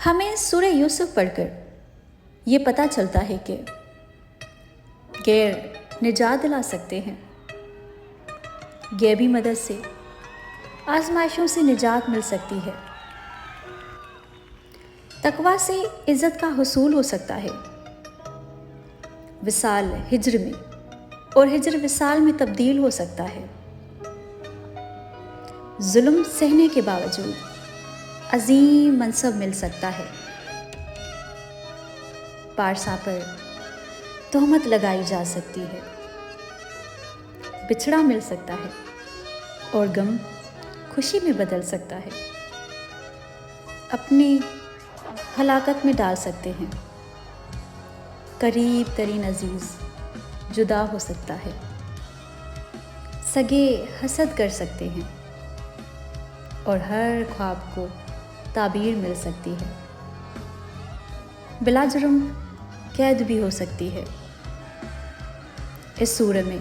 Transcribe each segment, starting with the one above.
ہمیں سورہ یوسف پڑھ کر یہ پتہ چلتا ہے کہ غیر نجات دلا سکتے ہیں، غیبی مدد سے آزمائشوں سے نجات مل سکتی ہے، تقویٰ سے عزت کا حصول ہو سکتا ہے، وصال ہجر میں اور ہجر وصال میں تبدیل ہو سکتا ہے، ظلم سہنے کے باوجود عظیم منصب مل سکتا ہے، پارسا پر تہمت لگائی جا سکتی ہے، بچھڑا مل سکتا ہے اور غم خوشی میں بدل سکتا ہے، اپنی ہلاکت میں ڈال سکتے ہیں، قریب ترین عزیز جدا ہو سکتا ہے، سگے حسد کر سکتے ہیں اور ہر خواب کو تعبیر مل سکتی ہے، بلا جرم قید بھی ہو سکتی ہے۔ اس سورہ میں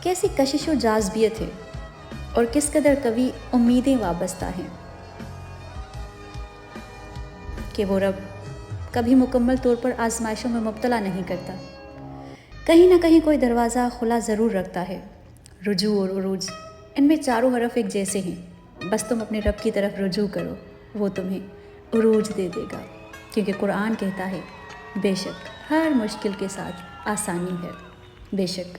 کیسی کشش و جاذبیت ہے اور کس قدر قوی امیدیں وابستہ ہیں کہ وہ رب کبھی مکمل طور پر آزمائشوں میں مبتلا نہیں کرتا، کہیں نہ کہیں کوئی دروازہ کھلا ضرور رکھتا ہے۔ رجوع اور عروج، ان میں چاروں حرف ایک جیسے ہیں، بس تم اپنے رب کی طرف رجوع کرو، وہ تمہیں عروج دے دے گا، کیونکہ قرآن کہتا ہے بے شک ہر مشکل کے ساتھ آسانی ہے، بے شک